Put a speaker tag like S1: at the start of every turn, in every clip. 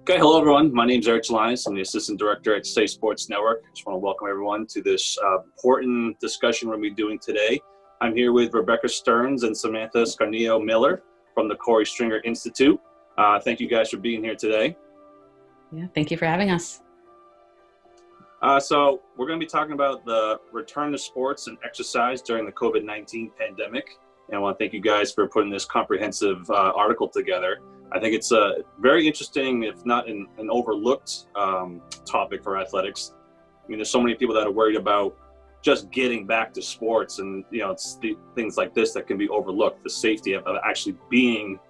S1: Okay, hello everyone. My name is Eric Linus. I'm the Assistant Director at Safe Sports Network. I just want to welcome everyone to this important discussion we're going to be doing today. I'm here with Rebecca Stearns and Samantha Scarneo-Miller from the Korey Stringer Institute. Thank you guys for being here today.
S2: Yeah, thank you for having us.
S1: So we're going to be talking about the return to sports and exercise during the COVID-19 pandemic. And I want to thank you guys for putting this comprehensive article together. I think it's a very interesting, if not an overlooked topic for athletics. I mean, there's so many people that are worried about just getting back to sports, and it's the things like this that can be overlooked. The safety of actually being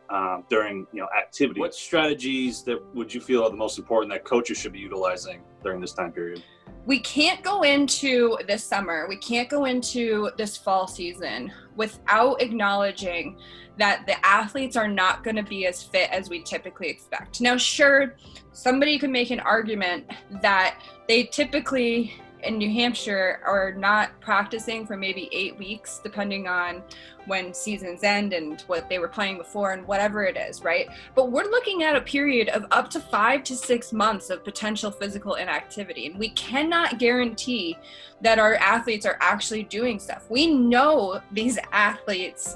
S1: during activity. What strategies that would you feel are the most important that coaches should be utilizing during this time period?
S3: We can't go into this summer, we can't go into this fall season without acknowledging that the athletes are not going to be as fit as we typically expect. Now, sure, somebody could make an argument that they typically in New Hampshire are not practicing for maybe 8 weeks, depending on when seasons end and what they were playing before and whatever it is, right? But we're looking at a period of up to 5 to 6 months of potential physical inactivity. And we cannot guarantee that our athletes are actually doing stuff. We know these athletes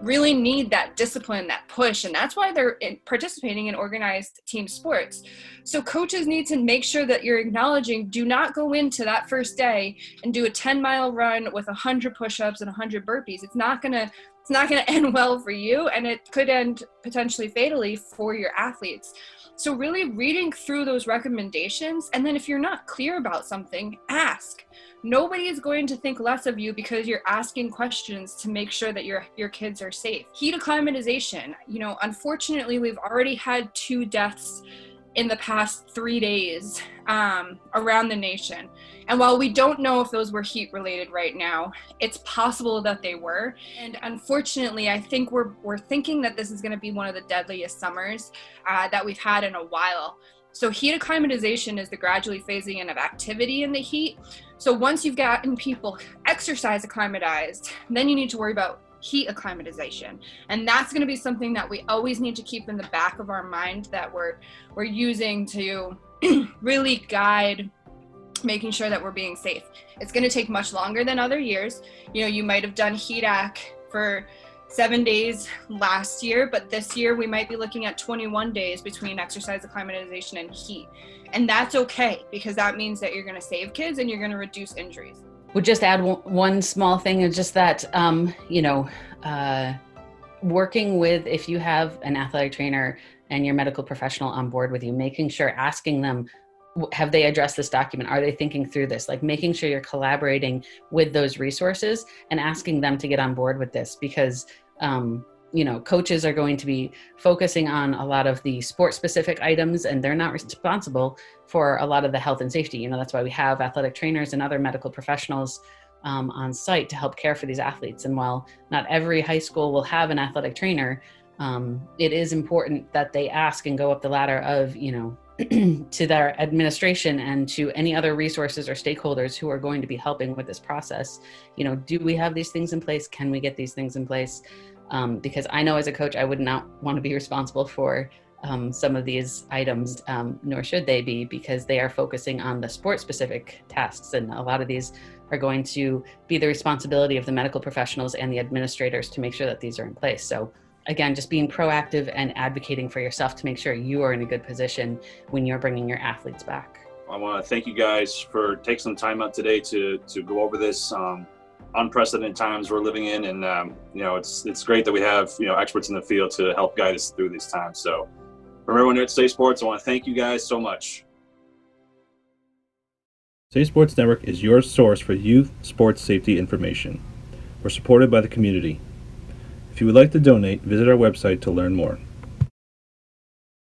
S3: really need that discipline, that push, and that's why they're participating in organized team sports. So coaches need to make sure that you're acknowledging, do not go into that first day and do a 10-mile run with 100 push-ups and 100 burpees. It's not gonna end well for you, and it could end potentially fatally for your athletes. So really reading through those recommendations, and then if you're not clear about something, ask. Nobody is going to think less of you because you're asking questions to make sure that your kids are safe. Heat acclimatization. Unfortunately, we've already had 2 deaths in the past 3 days around the nation. And while we don't know if those were heat related right now, it's possible that they were. And unfortunately, I think we're thinking that this is going to be one of the deadliest summers that we've had in a while. So heat acclimatization is the gradually phasing in of activity in the heat. So once you've gotten people exercise acclimatized, then you need to worry about heat acclimatization. And that's going to be something that we always need to keep in the back of our mind, that we're using to really guide making sure that we're being safe. It's going to take much longer than other years. You might have done heat ac for 7 days last year, but this year we might be looking at 21 days between exercise acclimatization and heat. And that's okay, because that means that you're going to save kids and you're going to reduce injuries.
S2: Would just add one small thing, is just that, working with, if you have an athletic trainer and your medical professional on board with you, making sure, asking them, have they addressed this document? Are they thinking through this? Like making sure you're collaborating with those resources and asking them to get on board with this, because, coaches are going to be focusing on a lot of the sport specific items, and they're not responsible for a lot of the health and safety. That's why we have athletic trainers and other medical professionals on site to help care for these athletes. And while not every high school will have an athletic trainer, it is important that they ask and go up the ladder of, to their administration and to any other resources or stakeholders who are going to be helping with this process. Do we have these things in place? Can we get these things in place? Because I know as a coach, I would not want to be responsible for some of these items, nor should they be, because they are focusing on the sport-specific tasks. And a lot of these are going to be the responsibility of the medical professionals and the administrators to make sure that these are in place. So again, just being proactive and advocating for yourself to make sure you are in a good position when you're bringing your athletes back.
S1: I want to thank you guys for taking some time out today to go over this unprecedented times we're living in. And, it's great that we have, experts in the field to help guide us through these times. So from everyone here at Safe Sports, I want to thank you guys so much.
S4: Safe Sports Network is your source for youth sports safety information. We're supported by the community. If you would like to donate, visit our website to learn more.